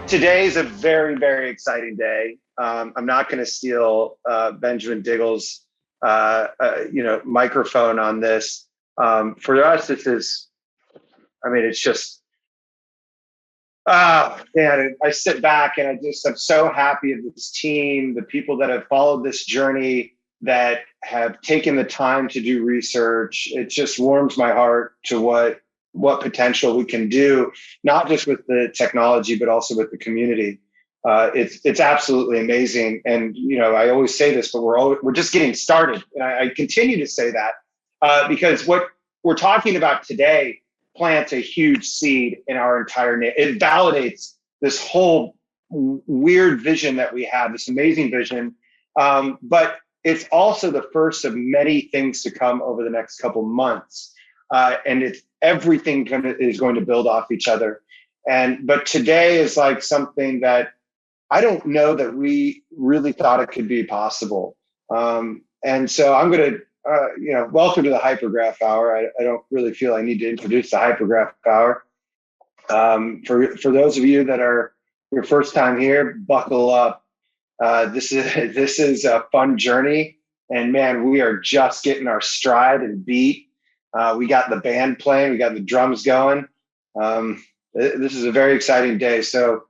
Today is a very, very exciting day. I'm not going to steal Benjamin Diggles' microphone on this. For us, this is, it's just, man, I sit back and I'm so happy of this team, the people that have followed this journey, that have taken the time to do research. It just warms my heart to what potential we can do, not just with the technology, but also with the community. It's absolutely amazing. And, I always say this, but we're just getting started. And I continue to say that because what we're talking about today plants a huge seed in our entire it validates this whole weird vision that we have, this amazing vision. But it's also the first of many things to come over the next couple months. And everything is going to build off each other. But today is like something that I don't know that we really thought it could be possible. And so I'm going to, welcome to the Hypergraph Hour. I don't really feel I need to introduce the Hypergraph Hour. For those of you that are your first time here, buckle up. This is a fun journey. And man, we are just getting our stride and beat. We got the band playing, we got the drums going. This is a very exciting day. So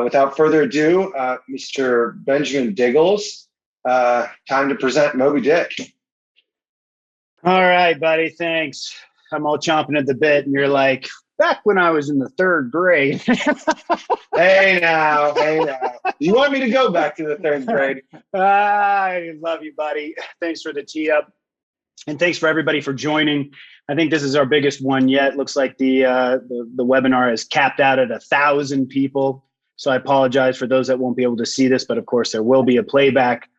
without further ado, Mr. Benjamin Diggles, time to present Moby Dick. All right, buddy, thanks. I'm all chomping at the bit and you're like, back when I was in the third grade. Hey now. You want me to go back to the third grade? I love you, buddy. Thanks for the tee up. And thanks for everybody for joining. I think this is our biggest one yet. Looks like the webinar is capped out at 1,000 people. So I apologize for those that won't be able to see this, but of course there will be a playback.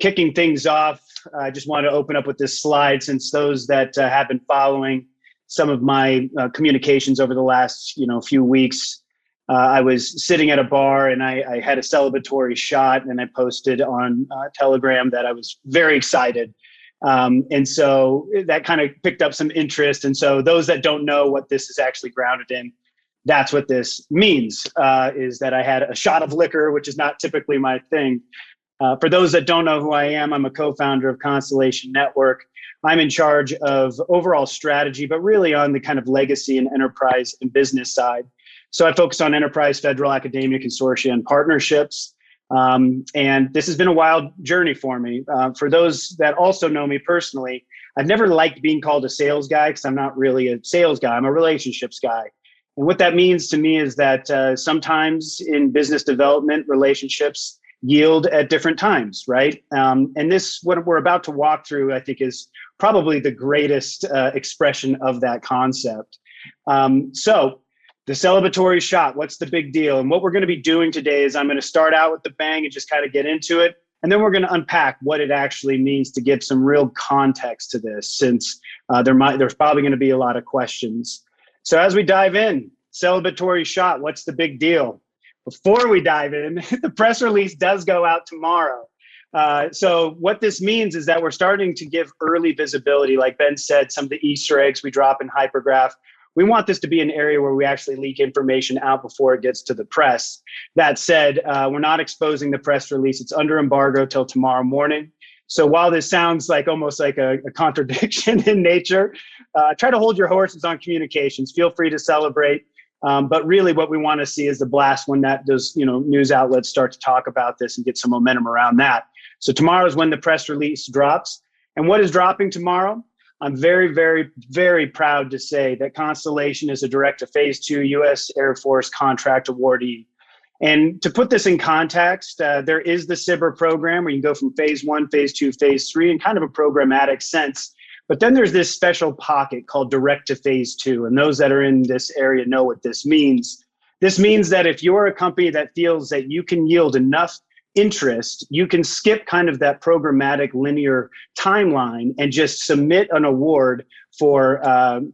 Kicking things off, I just want to open up with this slide, since those that have been following some of my communications over the last few weeks. I was sitting at a bar and I had a celebratory shot, and I posted on Telegram that I was very excited. And so that kind of picked up some interest. And so those that don't know what this is actually grounded in, that's what this means, is that I had a shot of liquor, which is not typically my thing. For those that don't know who I am, I'm a co-founder of Constellation Network. I'm in charge of overall strategy, but really on the kind of legacy and enterprise and business side. So I focus on enterprise, federal, academia, consortia, and partnerships. And this has been a wild journey for me. For those that also know me personally, I've never liked being called a sales guy, because I'm not really a sales guy. I'm a relationships guy. And what that means to me is that sometimes in business development, relationships yield at different times, right? And this, what we're about to walk through, I think is probably the greatest expression of that concept. So the celebratory shot, what's the big deal? And what we're going to be doing today is I'm going to start out with the bang and just kind of get into it. And then we're going to unpack what it actually means to give some real context to this, since there's probably going to be a lot of questions. So as we dive in, celebratory shot, what's the big deal? Before we dive in, the press release does go out tomorrow. So what this means is that we're starting to give early visibility. Like Ben said, some of the Easter eggs we drop in Hypergraph. We want this to be an area where we actually leak information out before it gets to the press. That said, we're not exposing the press release. It's under embargo till tomorrow morning. So while this sounds like almost like a contradiction in nature, try to hold your horses on communications. Feel free to celebrate. But really what we want to see is the blast when that those news outlets start to talk about this and get some momentum around that. So tomorrow is when the press release drops. And what is dropping tomorrow? I'm very, very, very proud to say that Constellation is a direct to Phase II U.S. Air Force contract awardee. And to put this in context, there is the SBIR program where you can go from Phase I, Phase II, Phase III in kind of a programmatic sense. But then there's this special pocket called direct to Phase II. And those that are in this area know what this means. This means that if you're a company that feels that you can yield enough interest, you can skip kind of that programmatic linear timeline and just submit an award to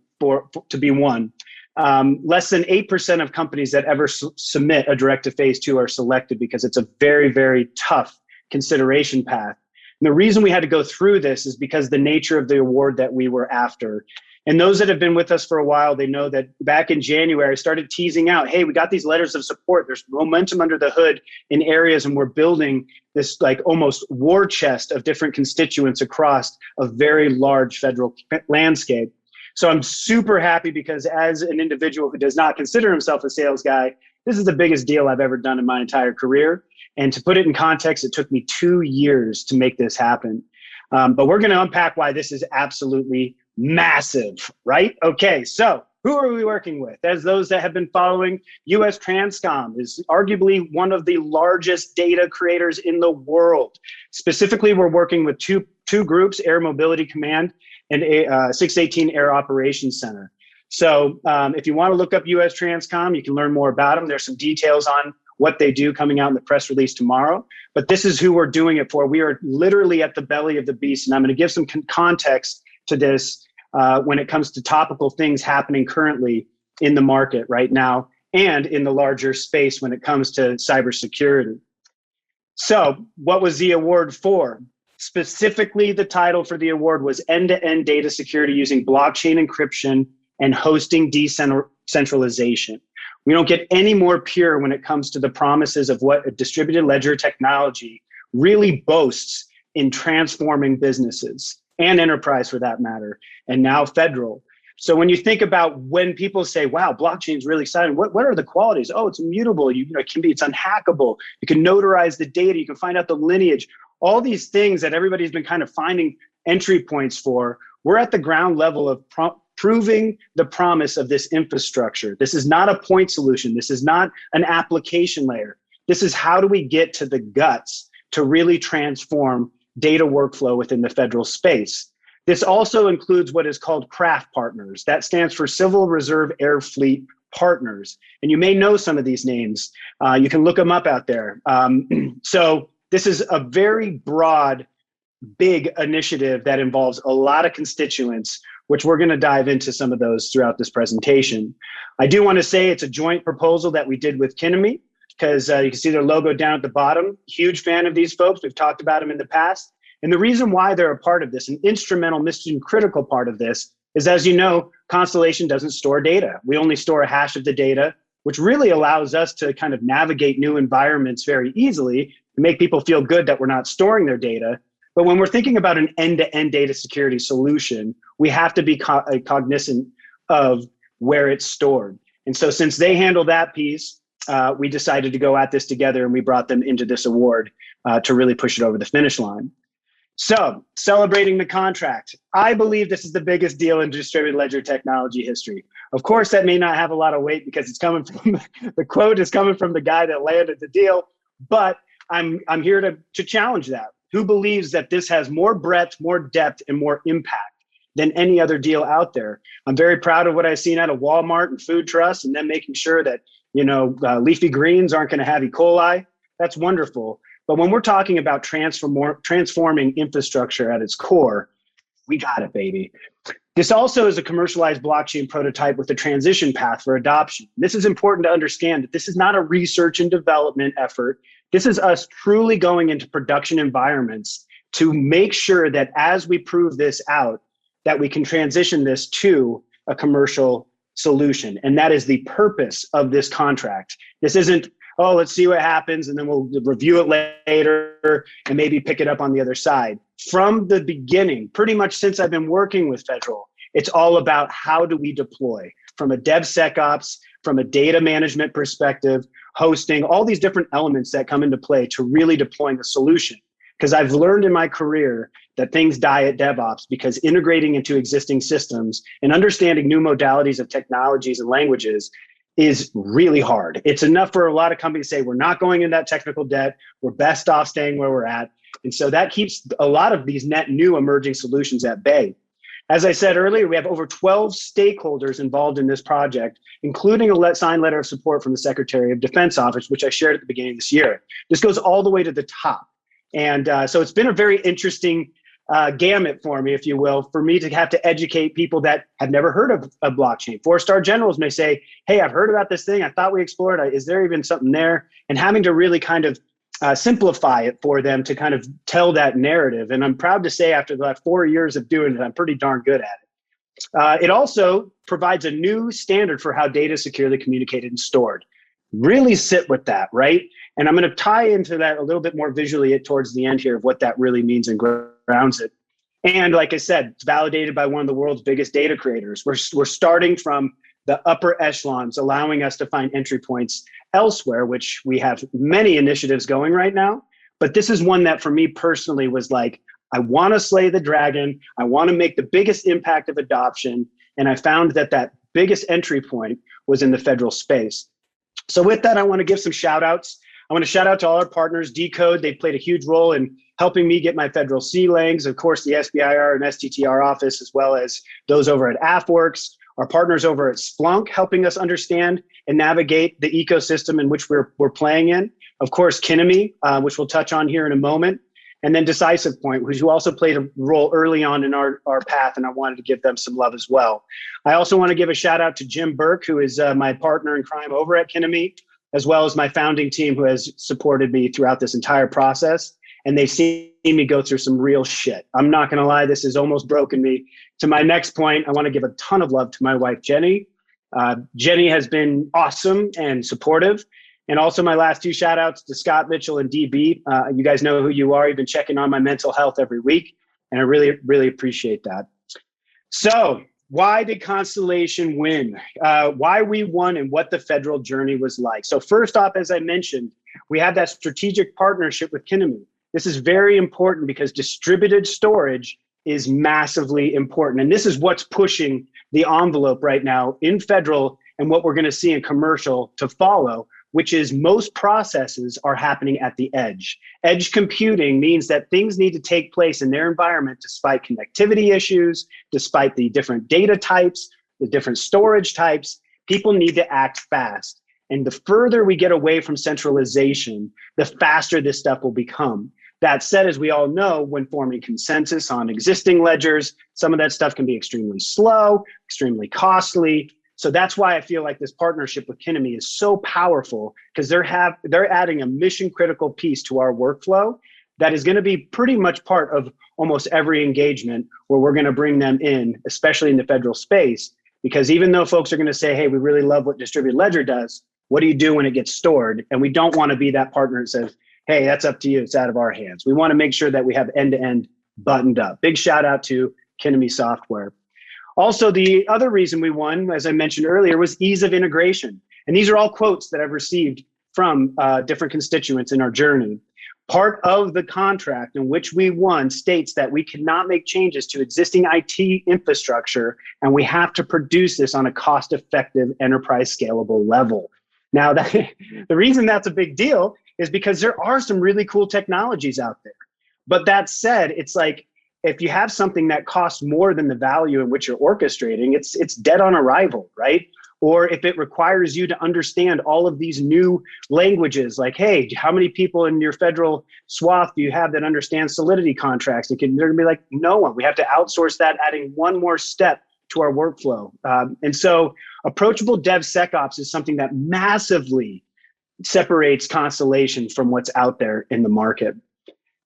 be won. Less than 8% of companies that ever submit a direct to Phase II are selected because it's a very, very tough consideration path. And the reason we had to go through this is because the nature of the award that we were after. And those that have been with us for a while, they know that back in January, I started teasing out, hey, we got these letters of support. There's momentum under the hood in areas, and we're building this like almost war chest of different constituents across a very large federal landscape. So I'm super happy because as an individual who does not consider himself a sales guy, this is the biggest deal I've ever done in my entire career. And to put it in context, it took me 2 years to make this happen. But we're going to unpack why this is absolutely massive, right? Okay, so who are we working with? As those that have been following, USTRANSCOM is arguably one of the largest data creators in the world. Specifically, we're working with two groups, Air Mobility Command and 618 Air Operations Center. So if you want to look up USTRANSCOM, you can learn more about them. There's some details on what they do coming out in the press release tomorrow. But this is who we're doing it for. We are literally at the belly of the beast. And I'm going to give some context to this when it comes to topical things happening currently in the market right now and in the larger space when it comes to cybersecurity. So what was the award for? Specifically, the title for the award was End-to-End Data Security Using Blockchain Encryption and Hosting Decentralization. We don't get any more pure when it comes to the promises of what a distributed ledger technology really boasts in transforming businesses and enterprise for that matter, and now federal. So when you think about when people say, wow, blockchain is really exciting, what are the qualities? Oh, it's immutable, it's unhackable, you can notarize the data, you can find out the lineage, all these things that everybody's been kind of finding entry points for. We're at the ground level of proving the promise of this infrastructure. This is not a point solution. This is not an application layer. This is how do we get to the guts to really transform data workflow within the federal space. This also includes what is called CRAF partners. That stands for Civil Reserve Air Fleet Partners. And you may know some of these names. You can look them up out there. So this is a very broad, big initiative that involves a lot of constituents, which we're going to dive into some of those throughout this presentation. I do want to say it's a joint proposal that we did with Kinnemy, because you can see their logo down at the bottom. Huge fan of these folks. We've talked about them in the past. And the reason why they're a part of this, an instrumental, mission critical part of this, is, as you know, Constellation doesn't store data. We only store a hash of the data, which really allows us to kind of navigate new environments very easily and make people feel good that we're not storing their data. But when we're thinking about an end-to-end data security solution, we have to be cognizant of where it's stored. And so since they handle that piece, we decided to go at this together, and we brought them into this award to really push it over the finish line. So celebrating the contract, I believe this is the biggest deal in distributed ledger technology history. Of course, that may not have a lot of weight because it's coming from, the quote is coming from the guy that landed the deal, but I'm here to challenge that. Who believes that this has more breadth, more depth, and more impact than any other deal out there? I'm very proud of what I've seen out of Walmart and Food Trust, and them making sure that leafy greens aren't going to have E. coli. That's wonderful. But when we're talking about transforming infrastructure at its core, we got it, baby. This also is a commercialized blockchain prototype with a transition path for adoption. This is important to understand that this is not a research and development effort. This is us truly going into production environments to make sure that as we prove this out, that we can transition this to a commercial solution. And that is the purpose of this contract. This isn't, oh, let's see what happens and then we'll review it later and maybe pick it up on the other side. From the beginning, pretty much since I've been working with federal, it's all about how do we deploy from a DevSecOps, from a data management perspective, hosting, all these different elements that come into play to really deploying a solution. Because I've learned in my career that things die at DevOps because integrating into existing systems and understanding new modalities of technologies and languages is really hard. It's enough for a lot of companies to say, we're not going in that technical debt. We're best off staying where we're at. And so that keeps a lot of these net new emerging solutions at bay. As I said earlier, we have over 12 stakeholders involved in this project, including a signed letter of support from the Secretary of Defense Office, which I shared at the beginning of this year. This goes all the way to the top. And so it's been a very interesting gamut for me, if you will, for me to have to educate people that have never heard of a blockchain. Four-star generals may say, hey, I've heard about this thing. I thought we explored it. Is there even something there? And having to really kind of simplify it for them to kind of tell that narrative. And I'm proud to say after the last 4 years of doing it, I'm pretty darn good at it. It also provides a new standard for how data is securely communicated and stored. Really sit with that, right? And I'm going to tie into that a little bit more visually towards the end here of what that really means and grounds it. And like I said, it's validated by one of the world's biggest data creators. We're starting from the upper echelons, allowing us to find entry points elsewhere, which we have many initiatives going right now. But this is one that for me personally was like, I want to slay the dragon. I want to make the biggest impact of adoption. And I found that that biggest entry point was in the federal space. So with that, I want to give some shout outs. I want to shout out to all our partners, Decode. They played a huge role in helping me get my federal CLANGs, of course, the SBIR and STTR office, as well as those over at AFWorks, our partners over at Splunk, helping us understand and navigate the ecosystem in which we're playing in. Of course, Kinemy, which we'll touch on here in a moment. And then Decisive Point, who also played a role early on in our path, and I wanted to give them some love as well. I also want to give a shout out to Jim Burke, who is my partner in crime over at Kinemy, as well as my founding team who has supported me throughout this entire process. And they've seen me go through some real shit. I'm not going to lie, this has almost broken me. To my next point, I want to give a ton of love to my wife, Jenny. Jenny has been awesome and supportive. And also my last two shout outs to Scott Mitchell and DB. You guys know who you are. You've been checking on my mental health every week. And I really, really appreciate that. So why did Constellation win? Why we won and what the federal journey was like. So first off, as I mentioned, we have that strategic partnership with Kinemy. This is very important because distributed storage is massively important. And this is what's pushing the envelope right now in federal and what we're going to see in commercial to follow, which is most processes are happening at the edge. Edge computing means that things need to take place in their environment despite connectivity issues, despite the different data types, the different storage types. People need to act fast. And the further we get away from centralization, the faster this stuff will become. That said, as we all know, when forming consensus on existing ledgers, some of that stuff can be extremely slow, extremely costly. So that's why I feel like this partnership with Kinemy is so powerful, because they're adding a mission critical piece to our workflow that is going to be pretty much part of almost every engagement where we're going to bring them in, especially in the federal space. Because even though folks are going to say, hey, we really love what distributed ledger does, what do you do when it gets stored? And we don't want to be that partner that says, hey, that's up to you, it's out of our hands. We want to make sure that we have end-to-end buttoned up. Big shout out to Kinemy Software. Also, the other reason we won, as I mentioned earlier, was ease of integration. And these are all quotes that I've received from different constituents in our journey. Part of the contract in which we won states that we cannot make changes to existing IT infrastructure, and we have to produce this on a cost-effective, enterprise scalable level. Now, the reason that's a big deal is because there are some really cool technologies out there. But that said, it's like, if you have something that costs more than the value in which you're orchestrating, it's dead on arrival, right? Or if it requires you to understand all of these new languages, like, hey, how many people in your federal swath do you have that understand Solidity contracts? And they're gonna be like, no one. We have to outsource that, adding one more step to our workflow. And so approachable DevSecOps is something that massively separates Constellation from what's out there in the market.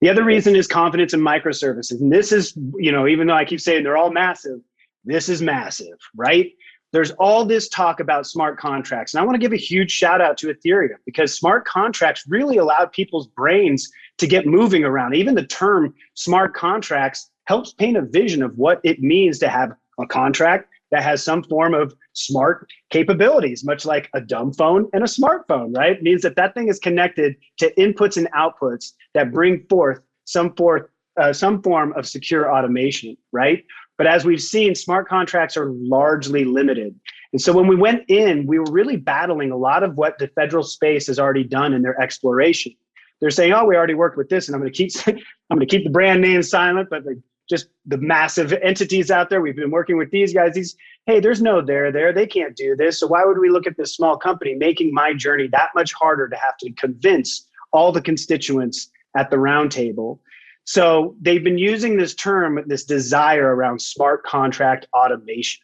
The other reason is confidence in microservices. And this is, even though I keep saying they're all massive, this is massive, right? There's all this talk about smart contracts. And I want to give a huge shout out to Ethereum, because smart contracts really allowed people's brains to get moving around. Even the term smart contracts helps paint a vision of what it means to have a contract that has some form of smart capabilities, much like a dumb phone and a smartphone, right? It means that that thing is connected to inputs and outputs that bring forth some form of secure automation, right? But as we've seen, smart contracts are largely limited. And so when we went in, we were really battling a lot of what the federal space has already done in their exploration. They're saying, oh, we already worked with this, and I'm going to keep the brand name silent, but just the massive entities out there, we've been working with these guys. Hey, there's no there, they can't do this. So why would we look at this small company, making my journey that much harder to have to convince all the constituents at the round table? So they've been using this term, this desire around smart contract automation.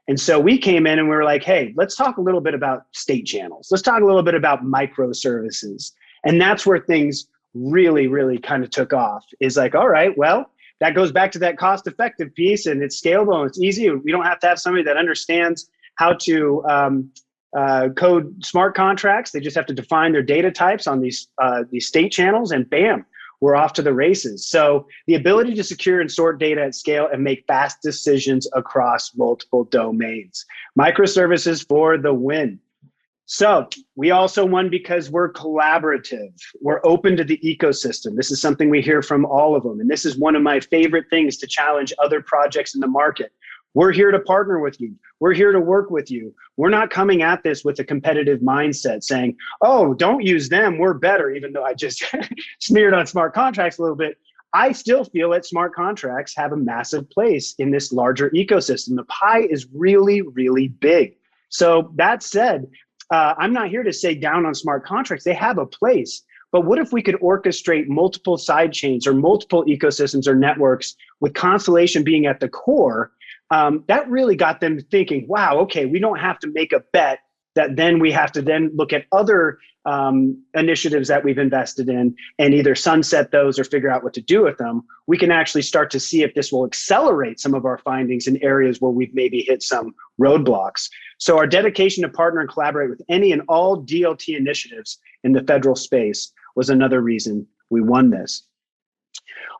And so we came in and we were like, hey, let's talk a little bit about state channels. Let's talk a little bit about microservices. And that's where things really, really kind of took off. Is like, all right, well, that goes back to that cost-effective piece, and it's scalable and it's easy. We don't have to have somebody that understands how to code smart contracts. They just have to define their data types on these state channels, and bam, we're off to the races. So the ability to secure and sort data at scale and make fast decisions across multiple domains. Microservices for the win. So we also won because we're collaborative. We're open to the ecosystem. This is something we hear from all of them. And this is one of my favorite things to challenge other projects in the market. We're here to partner with you. We're here to work with you. We're not coming at this with a competitive mindset saying, oh, don't use them, we're better, even though I just smeared on smart contracts a little bit. I still feel that smart contracts have a massive place in this larger ecosystem. The pie is really, really big. So that said, I'm not here to say down on smart contracts. They have a place. But what if we could orchestrate multiple side chains or multiple ecosystems or networks with Constellation being at the core? That really got them thinking, wow, okay, we don't have to make a bet that then we have to then look at other initiatives that we've invested in and either sunset those or figure out what to do with them. We can actually start to see if this will accelerate some of our findings in areas where we've maybe hit some roadblocks. So our dedication to partner and collaborate with any and all DLT initiatives in the federal space was another reason we won this.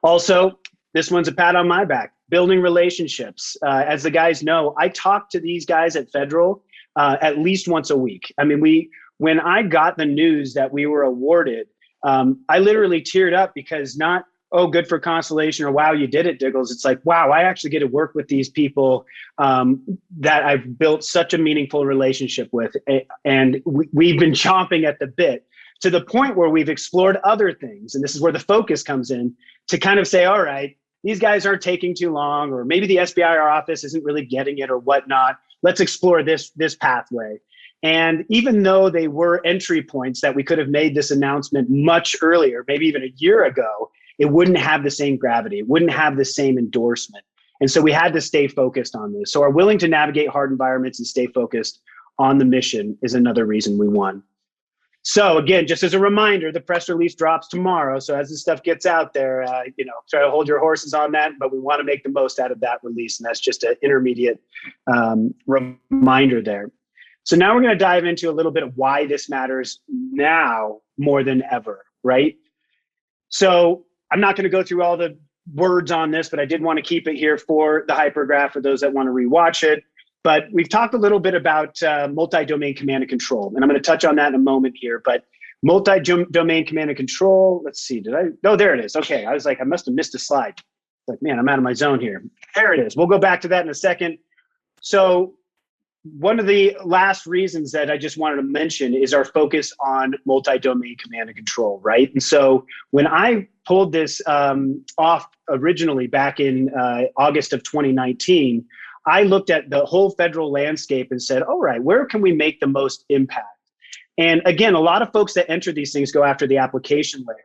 Also, this one's a pat on my back. Building relationships. As the guys know, I talk to these guys at Federal at least once a week. I mean, when I got the news that we were awarded, I literally teared up because not, oh, good for Constellation or wow, you did it, Diggles. It's like, wow, I actually get to work with these people that I've built such a meaningful relationship with. And we've been chomping at the bit to the point where we've explored other things. And this is where the focus comes in to kind of say, all right, these guys aren't taking too long, or maybe the SBIR office isn't really getting it or whatnot. Let's explore this pathway. And even though they were entry points that we could have made this announcement much earlier, maybe even a year ago, it wouldn't have the same gravity. It wouldn't have the same endorsement. And so we had to stay focused on this. So our willing to navigate hard environments and stay focused on the mission is another reason we won. So again, just as a reminder, the press release drops tomorrow. So as this stuff gets out there, try to hold your horses on that, but we want to make the most out of that release. And that's just an intermediate reminder there. So now we're going to dive into a little bit of why this matters now more than ever, right? So I'm not going to go through all the words on this, but I did want to keep it here for the hypergraph for those that want to rewatch it. But we've talked a little bit about multi-domain command and control, and I'm going to touch on that in a moment here. But multi-domain command and control, let's see, oh, there it is. Okay, I was like, I must have missed a slide. Like, man, I'm out of my zone here. There it is. We'll go back to that in a second. So one of the last reasons that I just wanted to mention is our focus on multi-domain command and control, right? And so when I pulled this off originally back in August of 2019, I looked at the whole federal landscape and said, all right, where can we make the most impact? And again, a lot of folks that enter these things go after the application layer,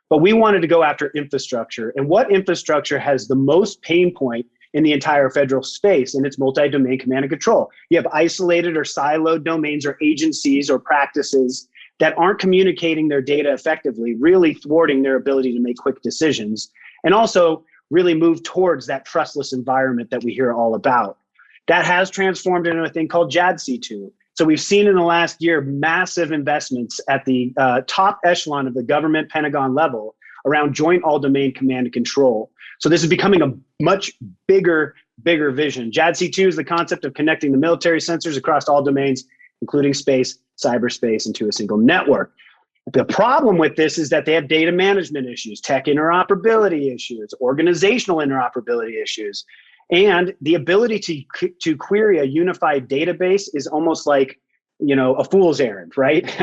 but we wanted to go after infrastructure. And what infrastructure has the most pain point in the entire federal space? And it's multi-domain command and control. You have isolated or siloed domains or agencies or practices that aren't communicating their data effectively, really thwarting their ability to make quick decisions. And also really move towards that trustless environment that we hear all about. That has transformed into a thing called JADC2. So we've seen in the last year massive investments at the top echelon of the government Pentagon level around joint all-domain command and control. So this is becoming a much bigger vision. JADC2 is the concept of connecting the military sensors across all domains, including space, cyberspace, into a single network. The problem with this is that they have data management issues, tech interoperability issues, organizational interoperability issues, and the ability to query a unified database is almost like, a fool's errand, right?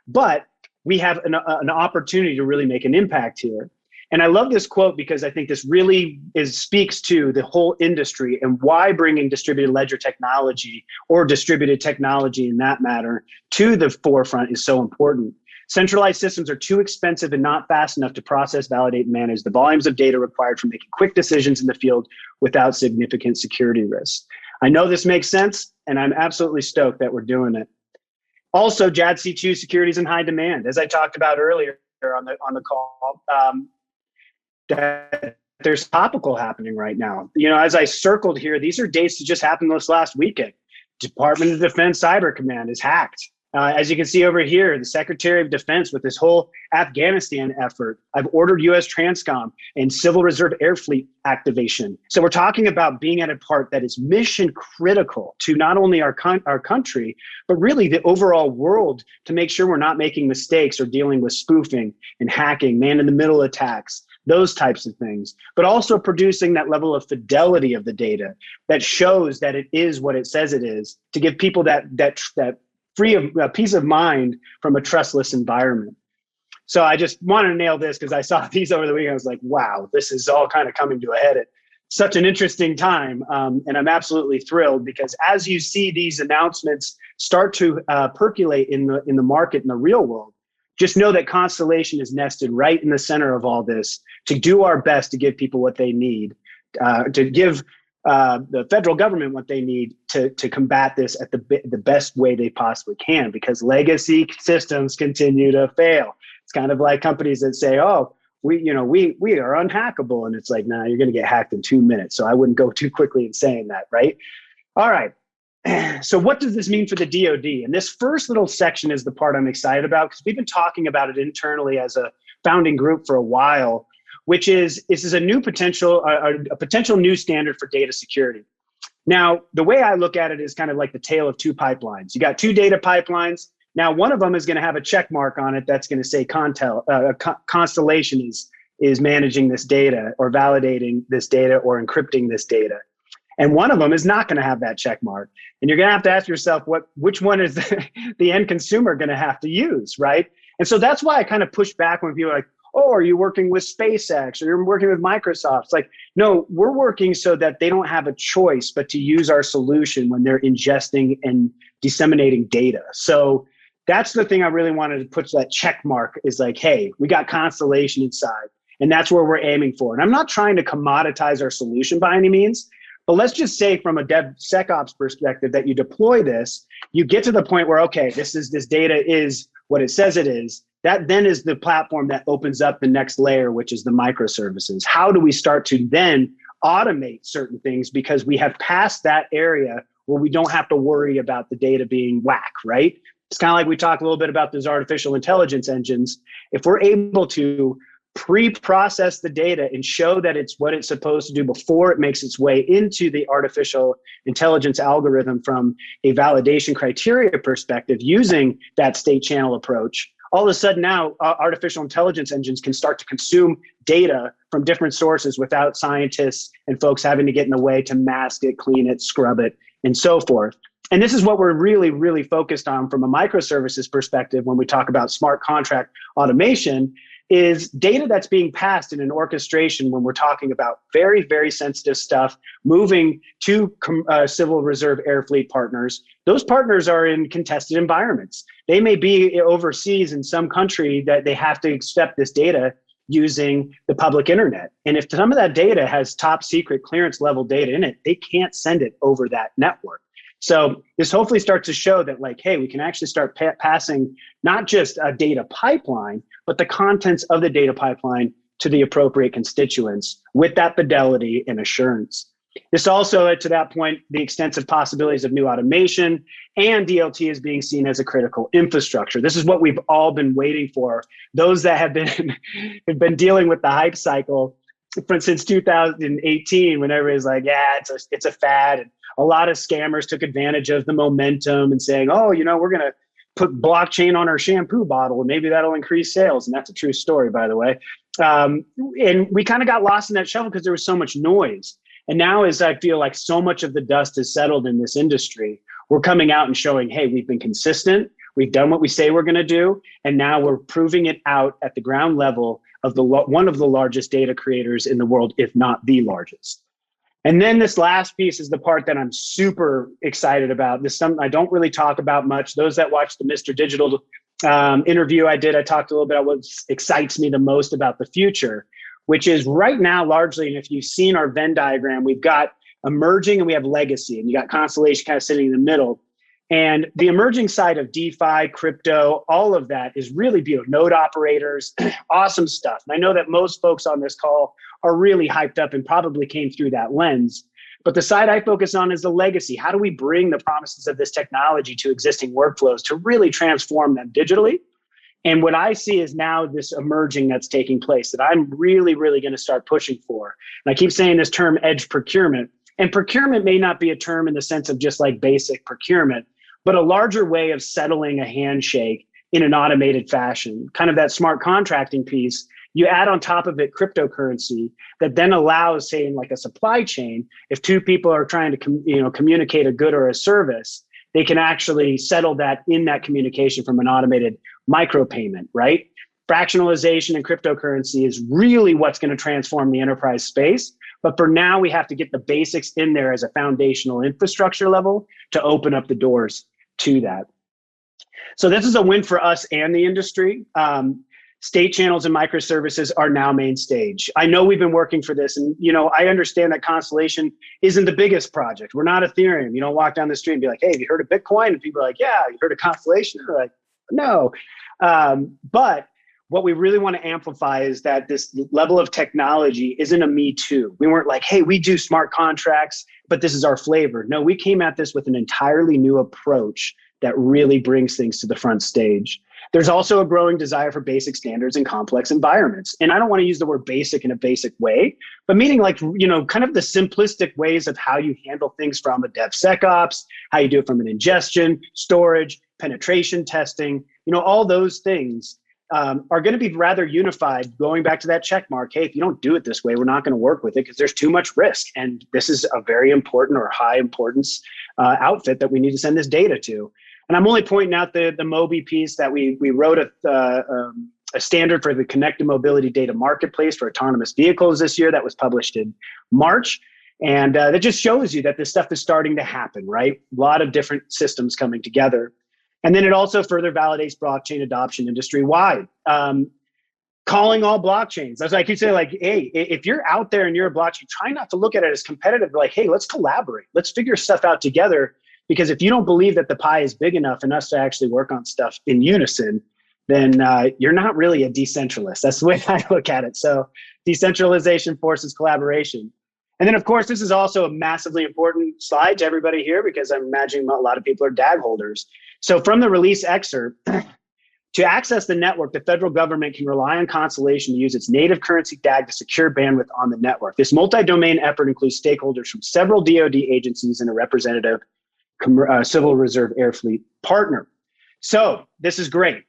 But we have an opportunity to really make an impact here. And I love this quote because I think this really speaks to the whole industry and why bringing distributed ledger technology or distributed technology in that matter to the forefront is so important. Centralized systems are too expensive and not fast enough to process, validate, and manage the volumes of data required for making quick decisions in the field without significant security risks. I know this makes sense, and I'm absolutely stoked that we're doing it. Also, JADC2 security is in high demand. As I talked about earlier on the call, that there's topical happening right now. You know, as I circled here, these are dates that just happened this last weekend. Department of Defense Cyber Command is hacked. As you can see over here, the Secretary of Defense with this whole Afghanistan effort. I've ordered USTRANSCOM and Civil Reserve Air Fleet activation. So we're talking about being at a part that is mission critical to not only our country, but really the overall world, to make sure we're not making mistakes or dealing with spoofing and hacking, man-in-the-middle attacks, those types of things, but also producing that level of fidelity of the data that shows that it is what it says it is, to give people that free of peace of mind from a trustless environment. So I just want to nail this because I saw these over the weekend. I was like, wow, this is all kind of coming to a head at such an interesting time. And I'm absolutely thrilled, because as you see these announcements start to percolate in the market, in the real world, just know that Constellation is nested right in the center of all this to do our best to give people what they need, to give the federal government what they need to combat this at the best way they possibly can, because legacy systems continue to fail. It's kind of like companies that say, oh, we are unhackable. And it's like, nah, you're going to get hacked in 2 minutes. So I wouldn't go too quickly in saying that, right? All right. So what does this mean for the DoD? And this first little section is the part I'm excited about, because we've been talking about it internally as a founding group for a while, which is, this is a new potential, a potential new standard for data security. Now, the way I look at it is kind of like the tale of two pipelines. You got two data pipelines. Now, one of them is going to have a check mark on it that's going to say Constellation is managing this data, or validating this data, or encrypting this data. And one of them is not going to have that check mark. And you're going to have to ask yourself, which one is the end consumer going to have to use, right? And so that's why I kind of push back when people are like, oh, are you working with SpaceX, or you're working with Microsoft? It's like, no, we're working so that they don't have a choice but to use our solution when they're ingesting and disseminating data. So that's the thing I really wanted to put that check mark, is like, hey, we got Constellation inside, and that's where we're aiming for. And I'm not trying to commoditize our solution by any means, but let's just say from a DevSecOps perspective that you deploy this, you get to the point where, okay, this data is what it says it is. That then is the platform that opens up the next layer, which is the microservices. How do we start to then automate certain things, because we have passed that area where we don't have to worry about the data being whack, right? It's kind of like we talked a little bit about those artificial intelligence engines. If we're able to pre-process the data and show that it's what it's supposed to do before it makes its way into the artificial intelligence algorithm from a validation criteria perspective, using that state channel approach, all of a sudden now artificial intelligence engines can start to consume data from different sources without scientists and folks having to get in the way to mask it, clean it, scrub it, and so forth. And this is what we're really, really focused on from a microservices perspective when we talk about smart contract automation, is data that's being passed in an orchestration when we're talking about very, very sensitive stuff moving to Civil Reserve Air Fleet partners. Those partners are in contested environments. They may be overseas in some country that they have to accept this data using the public internet. And if some of that data has top secret clearance level data in it, they can't send it over that network. So this hopefully starts to show that, like, hey, we can actually start passing not just a data pipeline, but the contents of the data pipeline to the appropriate constituents with that fidelity and assurance. This also led to that point, the extensive possibilities of new automation, and DLT is being seen as a critical infrastructure. This is what we've all been waiting for. Those that have been dealing with the hype cycle since 2018, when everybody's like, yeah, it's a fad. And a lot of scammers took advantage of the momentum and saying, oh, we're going to put blockchain on our shampoo bottle and maybe that'll increase sales. And that's a true story, by the way. And we kind of got lost in that shuffle because there was so much noise. And now, as I feel like so much of the dust has settled in this industry, we're coming out and showing, hey, we've been consistent. We've done what we say we're going to do. And now we're proving it out at the ground level of one of the largest data creators in the world, if not the largest. And then this last piece is the part that I'm super excited about. This is something I don't really talk about much. Those that watched the Mr. Digital interview I did, I talked a little bit about what excites me the most about the future, which is right now largely, and if you've seen our Venn diagram, we've got emerging and we have legacy, and you got Constellation kind of sitting in the middle. And the emerging side of DeFi, crypto, all of that is really beautiful. Node operators, awesome stuff. And I know that most folks on this call are really hyped up and probably came through that lens. But the side I focus on is the legacy. How do we bring the promises of this technology to existing workflows to really transform them digitally? And what I see is now this emerging that's taking place that I'm really, really going to start pushing for. And I keep saying this term edge procurement. And procurement may not be a term in the sense of just like basic procurement, but a larger way of settling a handshake in an automated fashion, kind of that smart contracting piece. You add on top of it cryptocurrency that then allows, say, in like a supply chain, if two people are trying to communicate a good or a service, they can actually settle that in that communication from an automated micropayment, right? Fractionalization and cryptocurrency is really what's going to transform the enterprise space. But for now, we have to get the basics in there as a foundational infrastructure level to open up the doors to that. So this is a win for us and the industry. State channels and microservices are now main stage. I know we've been working for this, and I understand that Constellation isn't the biggest project. We're not Ethereum. You don't walk down the street and be like, "Hey, have you heard of Bitcoin?" And people are like, "Yeah." You heard of Constellation? They're like, "No." But what we really want to amplify is that this level of technology isn't a me too. We weren't like, "Hey, we do smart contracts, but this is our flavor." No, we came at this with an entirely new approach that really brings things to the front stage. There's also a growing desire for basic standards in complex environments. And I don't want to use the word basic in a basic way, but meaning like, kind of the simplistic ways of how you handle things from a DevSecOps, how you do it from an ingestion, storage, penetration testing, all those things are going to be rather unified, going back to that check mark. Hey, if you don't do it this way, we're not going to work with it because there's too much risk. And this is a very important or high importance outfit that we need to send this data to. And I'm only pointing out the Moby piece that we wrote a standard for the connected mobility data marketplace for autonomous vehicles this year that was published in March. And that just shows you that this stuff is starting to happen, right? A lot of different systems coming together. And then it also further validates blockchain adoption industry-wide. Calling all blockchains. As I keep saying, like, hey, if you're out there and you're a blockchain, try not to look at it as competitive. Like, hey, let's collaborate. Let's figure stuff out together. Because if you don't believe that the pie is big enough in us to actually work on stuff in unison, then you're not really a decentralist. That's the way I look at it. So decentralization forces collaboration. And then, of course, this is also a massively important slide to everybody here because I'm imagining a lot of people are DAG holders. So from the release excerpt, to access the network, the federal government can rely on Constellation to use its native currency DAG to secure bandwidth on the network. This multi-domain effort includes stakeholders from several DoD agencies and a representative Civil Reserve Air Fleet partner. So this is great.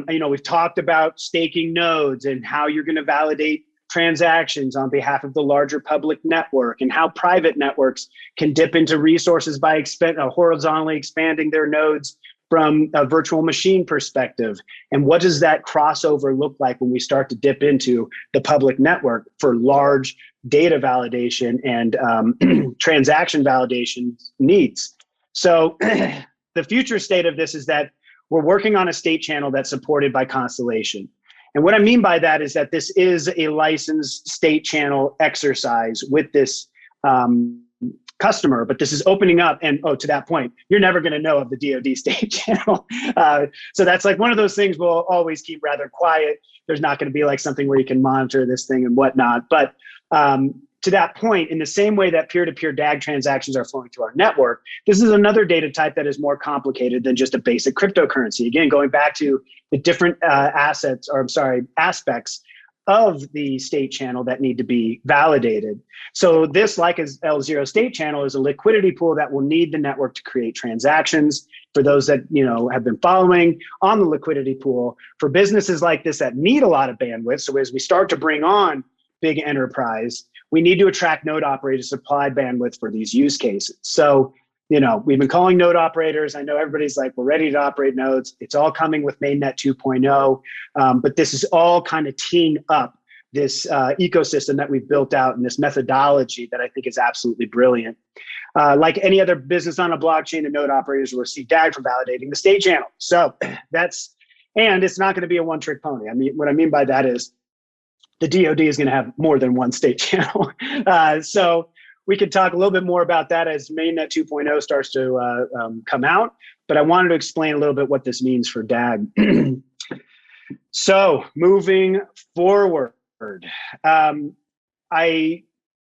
We've talked about staking nodes and how you're going to validate transactions on behalf of the larger public network and how private networks can dip into resources by horizontally expanding their nodes from a virtual machine perspective. And what does that crossover look like when we start to dip into the public network for large data validation and transaction validation needs? So the future state of this is that we're working on a state channel that's supported by Constellation. And what I mean by that is that this is a licensed state channel exercise with this customer, but this is opening up. And to that point, you're never going to know of the DoD state channel. So that's like one of those things we'll always keep rather quiet. There's not going to be like something where you can monitor this thing and whatnot. But to that point, in the same way that peer-to-peer DAG transactions are flowing through our network, this is another data type that is more complicated than just a basic cryptocurrency. Again, going back to the different aspects of the state channel that need to be validated. So this, like as L0 state channel, is a liquidity pool that will need the network to create transactions. For those that have been following on the liquidity pool, for businesses like this that need a lot of bandwidth, so as we start to bring on big enterprise, we need to attract node operators to supply bandwidth for these use cases. So, we've been calling node operators. I know everybody's like, we're ready to operate nodes. It's all coming with mainnet 2.0. But this is all kind of teeing up this ecosystem that we've built out and this methodology that I think is absolutely brilliant. Like any other business on a blockchain, the node operators will receive DAG for validating the state channel. So and it's not going to be a one-trick pony. I mean, what I mean by that is the DoD is going to have more than one state channel. So we could talk a little bit more about that as mainnet 2.0 starts to come out. but I wanted to explain a little bit what this means for DAG. So moving forward, I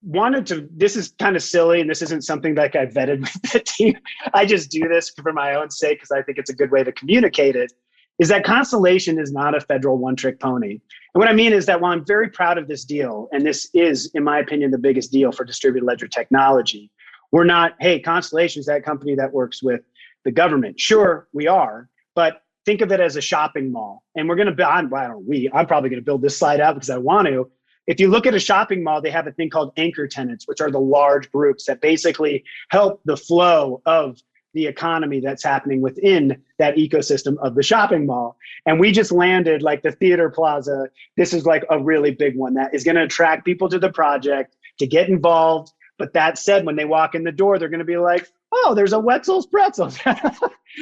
wanted to, this is kind of silly, and this isn't something like I vetted with the team. I just do this for my own sake because I think it's a good way to communicate it, is that Constellation is not a federal one-trick pony. And what I mean is that while I'm very proud of this deal, and this is, in my opinion, the biggest deal for distributed ledger technology, we're not, hey, Constellation is that company that works with the government. Sure, we are, but think of it as a shopping mall. And we're going to build, I'm probably going to build this slide out because I want to. If you look at a shopping mall, they have a thing called anchor tenants, which are the large groups that basically help the flow of the economy that's happening within that ecosystem of the shopping mall. And we just landed like the theater plaza. This is like a really big one that is going to attract people to the project to get involved. But that said, when they walk in the door, they're going to be like, oh, there's a Wetzel's Pretzels.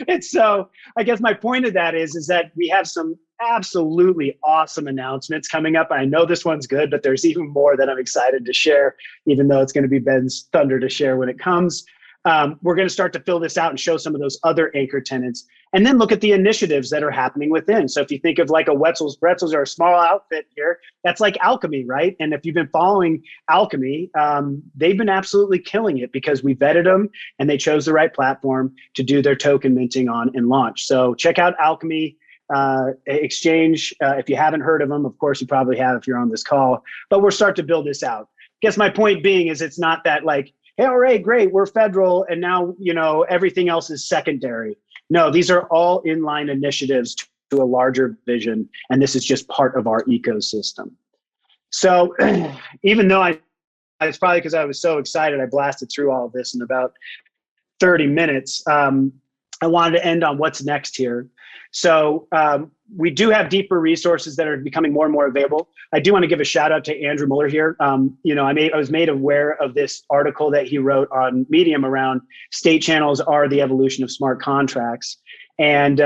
And so I guess my point of that is that we have some absolutely awesome announcements coming up. I know this one's good, but there's even more that I'm excited to share, even though it's going to be Ben's thunder to share when it comes. We're going to start to fill this out and show some of those other anchor tenants, and then look at the initiatives that are happening within. So if you think of like a Wetzel's Pretzels or a small outfit here, that's like Alchemy, right? And if you've been following Alchemy, they've been absolutely killing it because we vetted them and they chose the right platform to do their token minting on and launch. So check out Alchemy Exchange. If you haven't heard of them, of course you probably have if you're on this call, but we'll start to build this out. I guess my point being is it's not that like, hey, all right, great, we're federal, and now, you know, everything else is secondary. No, these are all inline initiatives to a larger vision, and this is just part of our ecosystem. So even though it's probably because I was so excited, I blasted through all of this in about 30 minutes. I wanted to end on what's next here. So we do have deeper resources that are becoming more and more available. I do want to give a shout out to Andrew Muller here. You know, I was made aware of this article that he wrote on Medium around state channels are the evolution of smart contracts. And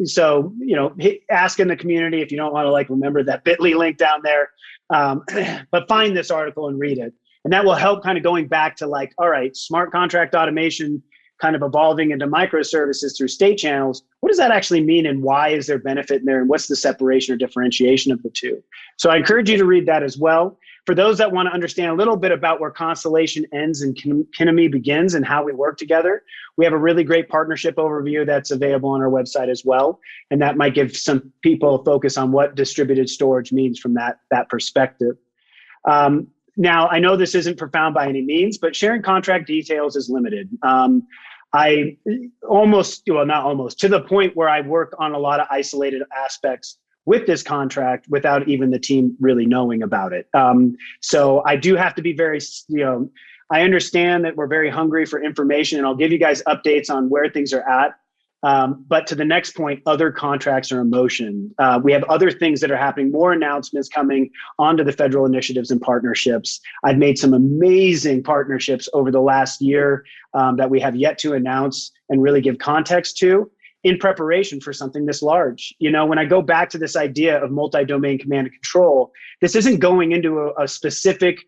so, you know, ask in the community if you don't want to like remember that bit.ly link down there, but find this article and read it. And that will help kind of going back to like, all right, smart contract automation kind of evolving into microservices through state channels. What does that actually mean, and why is there benefit in there, and what's the separation or differentiation of the two? So I encourage you to read that as well. For those that want to understand a little bit about where Constellation ends and Kinemi begins and how we work together, we have a really great partnership overview that's available on our website as well. And that might give some people a focus on what distributed storage means from that perspective. Now, I know this isn't profound by any means, but sharing contract details is limited. I almost, well, not almost, to the point where I work on a lot of isolated aspects with this contract without even the team really knowing about it. So I do have to be very, you know, I understand that we're very hungry for information, and I'll give you guys updates on where things are at. But to the next point, other contracts are in motion. We have other things that are happening, more announcements coming onto the federal initiatives and partnerships. I've made some amazing partnerships over the last year that we have yet to announce and really give context to in preparation for something this large. You know, when I go back to this idea of multi-domain command and control, this isn't going into a specific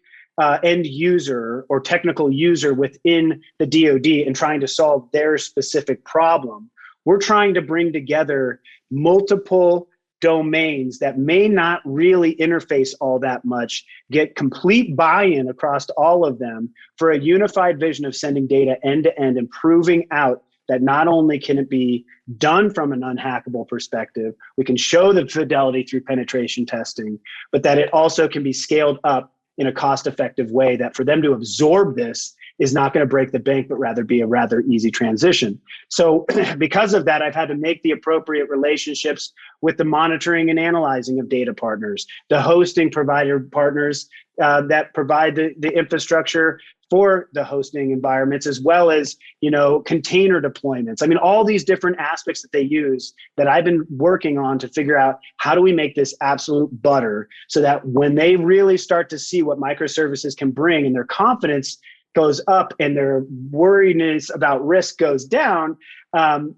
end user or technical user within the DoD and trying to solve their specific problem. We're trying to bring together multiple domains that may not really interface all that much, get complete buy-in across all of them for a unified vision of sending data end to end and proving out that not only can it be done from an unhackable perspective, we can show the fidelity through penetration testing, but that it also can be scaled up in a cost-effective way that for them to absorb this is not going to break the bank, but rather be a rather easy transition. So because of that, I've had to make the appropriate relationships with the monitoring and analyzing of data partners, the hosting provider partners that provide the infrastructure for the hosting environments, as well as, you know, container deployments. I mean, all these different aspects that they use that I've been working on to figure out how do we make this absolute butter so that when they really start to see what microservices can bring and their confidence goes up and their worriness about risk goes down,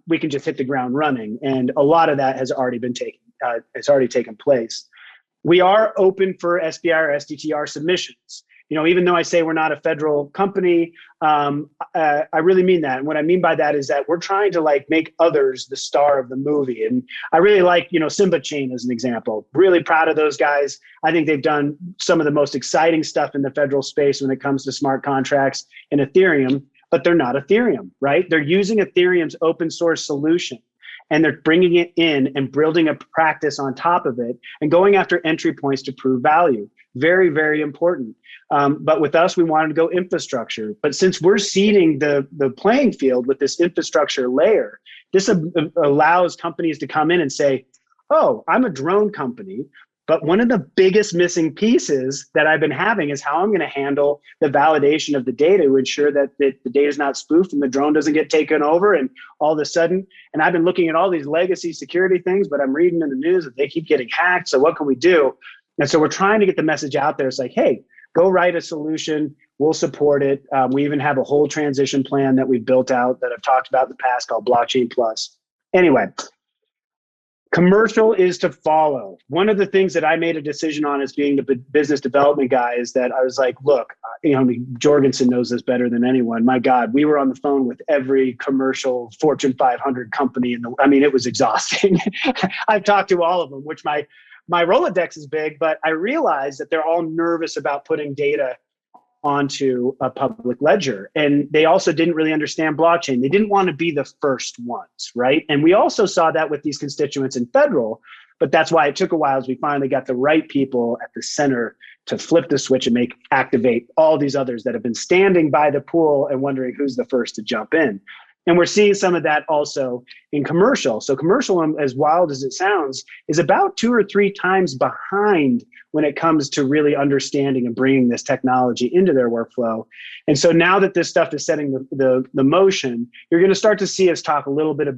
we can just hit the ground running. And a lot of that has already been taken place. We are open for SBIR or STTR submissions. Even though I say we're not a federal company, I really mean that. And what I mean by that is that we're trying to like make others the star of the movie. And I really like, Simba Chain as an example. Really proud of those guys. I think they've done some of the most exciting stuff in the federal space when it comes to smart contracts and Ethereum, but they're not Ethereum, right? They're using Ethereum's open source solution, and they're bringing it in and building a practice on top of it and going after entry points to prove value. Very, very important. But with us, we wanted to go infrastructure. But since we're seeding the playing field with this infrastructure layer, this allows companies to come in and say, oh, I'm a drone company, but one of the biggest missing pieces that I've been having is how I'm going to handle the validation of the data to ensure that the data is not spoofed and the drone doesn't get taken over. And all of a sudden, and I've been looking at all these legacy security things, but I'm reading in the news that they keep getting hacked. So what can we do? And so we're trying to get the message out there. It's like, hey, go write a solution. We'll support it. We even have a whole transition plan that we've built out that I've talked about in the past called Blockchain Plus. Anyway, commercial is to follow. One of the things that I made a decision on as being the business development guy is that I was like, look, Jorgensen knows this better than anyone. My God, we were on the phone with every commercial Fortune 500 company. It was exhausting. I've talked to all of them, which my Rolodex is big, but I realized that they're all nervous about putting data onto a public ledger. And they also didn't really understand blockchain. They didn't want to be the first ones, right? And we also saw that with these constituents in federal, but that's why it took a while as we finally got the right people at the center to flip the switch and activate all these others that have been standing by the pool and wondering who's the first to jump in. And we're seeing some of that also in commercial. So commercial, as wild as it sounds, is about 2 or 3 times behind when it comes to really understanding and bringing this technology into their workflow. And so now that this stuff is setting the motion, you're going to start to see us talk a little bit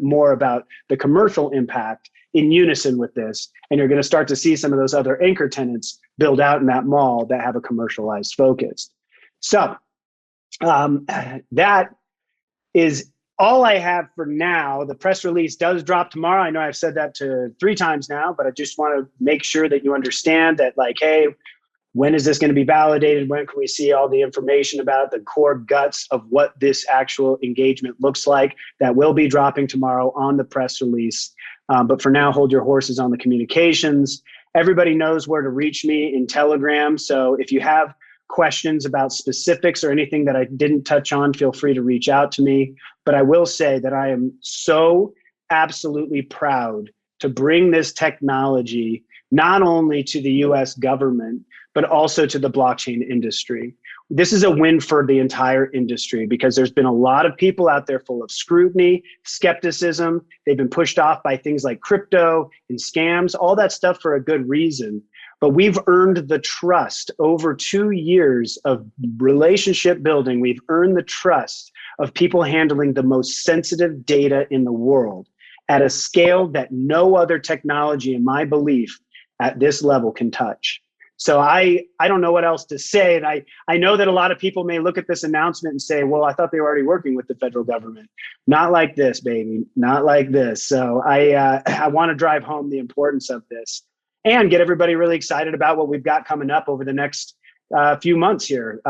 more about the commercial impact in unison with this. And you're going to start to see some of those other anchor tenants build out in that mall that have a commercialized focus. So that is all I have for now. The press release does drop tomorrow. I know I've said that 3 times now, but I just want to make sure that you understand that, like, hey, when is this going to be validated? When can we see all the information about the core guts of what this actual engagement looks like? That will be dropping tomorrow on the press release. But for now, hold your horses on the communications. Everybody knows where to reach me in Telegram. So if you have questions about specifics or anything that I didn't touch on, feel free to reach out to me. But I will say that I am so absolutely proud to bring this technology not only to the US government, but also to the blockchain industry. This is a win for the entire industry because there's been a lot of people out there full of scrutiny, skepticism. They've been pushed off by things like crypto and scams, all that stuff for a good reason. But we've earned the trust over 2 years of relationship building. We've earned the trust of people handling the most sensitive data in the world at a scale that no other technology, in my belief, at this level can touch. So I don't know what else to say. And I know that a lot of people may look at this announcement and say, well, I thought they were already working with the federal government. Not like this, baby. Not like this. So I want to drive home the importance of this and get everybody really excited about what we've got coming up over the next few months here.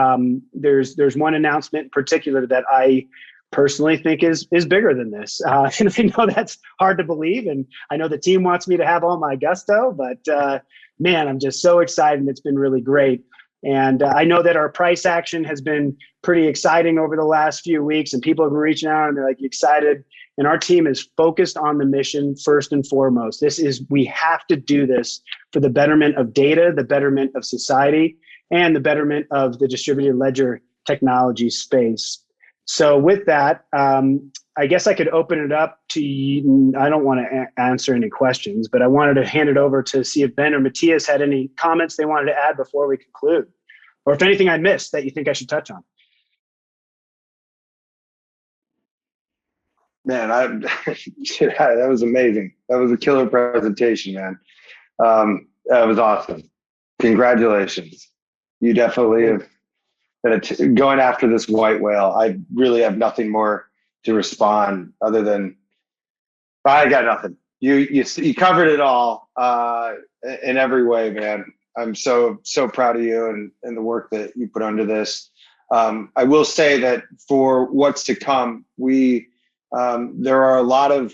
There's one announcement in particular that I personally think is bigger than this. And I know that's hard to believe. And I know the team wants me to have all my gusto, but man, I'm just so excited. It's been really great. And I know that our price action has been pretty exciting over the last few weeks, and people have been reaching out and they're like excited. And our team is focused on the mission first and foremost. We have to do this for the betterment of data, the betterment of society, and the betterment of the distributed ledger technology space. So with that, I guess I could open it up to you. I don't want to answer any questions, but I wanted to hand it over to see if Ben or Matthias had any comments they wanted to add before we conclude, or if anything I missed that you think I should touch on. Man, that was amazing. That was a killer presentation, man. That was awesome. Congratulations. You definitely have going after this white whale. I really have nothing more to respond other than I got nothing. You covered it all in every way, man. I'm so proud of you and the work that you put under this. I will say that for what's to come, there are a lot of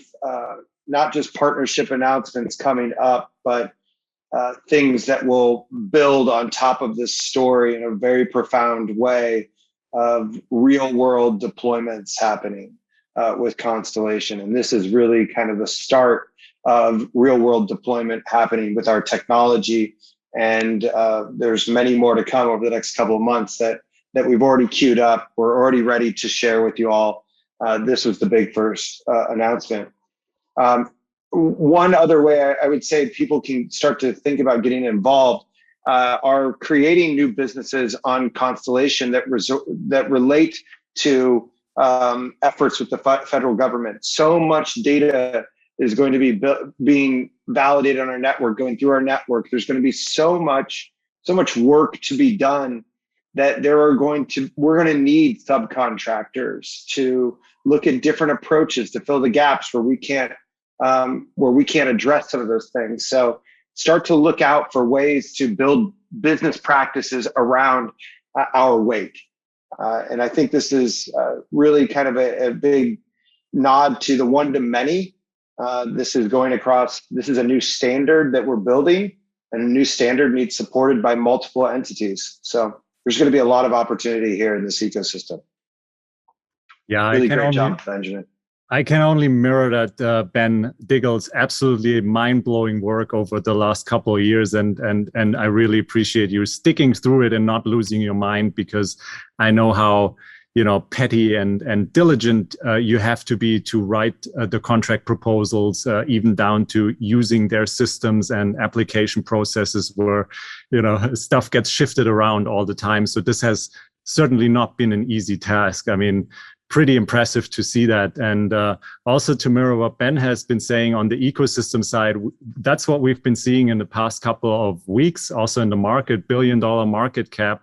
not just partnership announcements coming up, but things that will build on top of this story in a very profound way of real world deployments happening with Constellation. And this is really kind of the start of real world deployment happening with our technology. And there's many more to come over the next couple of months that we've already queued up. We're already ready to share with you all. This was the big first announcement. One other way I would say people can start to think about getting involved are creating new businesses on Constellation that relate to efforts with the federal government. So much data is going to be being validated on our network, going through our network. There's going to be so much work to be done that we're going to need subcontractors to look at different approaches to fill the gaps where we can't address some of those things. So start to look out for ways to build business practices around our wake. And I think this is really kind of a big nod to the one to many. This is a new standard that we're building, and a new standard needs supported by multiple entities. So there's going to be a lot of opportunity here in this ecosystem. Yeah, really great job, Benjamin. I can only mirror that, Ben Diggles, absolutely mind-blowing work over the last couple of years, and I really appreciate you sticking through it and not losing your mind, because I know how petty and diligent you have to be to write the contract proposals, even down to using their systems and application processes where stuff gets shifted around all the time. So this has certainly not been an easy task. I mean, pretty impressive to see that. And also to mirror what Ben has been saying on the ecosystem side, that's what we've been seeing in the past couple of weeks, also in the market, $1 billion market cap,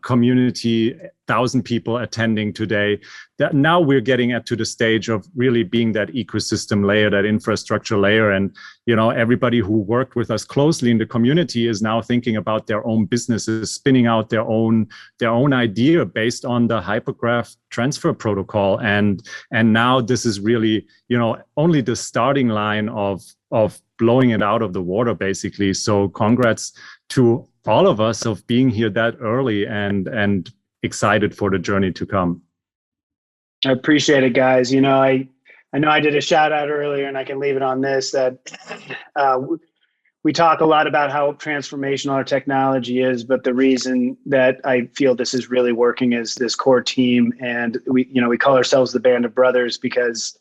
community, 1,000 people attending today. That now we're getting to the stage of really being that ecosystem layer, that infrastructure layer. And, everybody who worked with us closely in the community is now thinking about their own businesses, spinning out their own idea based on the Hypergraph transfer protocol. And now this is really, only the starting line of blowing it out of the water, basically. So congrats to all of us of being here that early and excited for the journey to come. I appreciate it, guys. I know I did a shout out earlier, and I can leave it on this, that we talk a lot about how transformational our technology is, but the reason that I feel this is really working is this core team. And we call ourselves the Band of Brothers because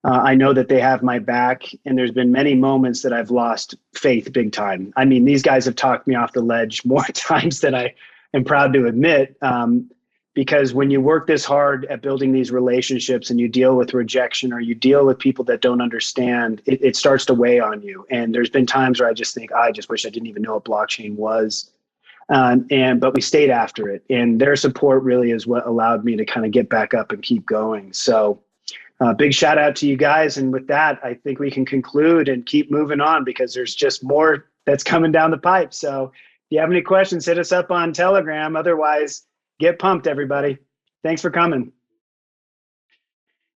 I know that they have my back, and there's been many moments that I've lost faith big time. I mean, these guys have talked me off the ledge more times than I am proud to admit, because when you work this hard at building these relationships and you deal with rejection or you deal with people that don't understand, it starts to weigh on you. And there's been times where I just think, I just wish I didn't even know what blockchain was. But we stayed after it, and their support really is what allowed me to kind of get back up and keep going. So big shout out to you guys. And with that, I think we can conclude and keep moving on, because there's just more that's coming down the pipe. So if you have any questions, hit us up on Telegram. Otherwise, get pumped, everybody. Thanks for coming.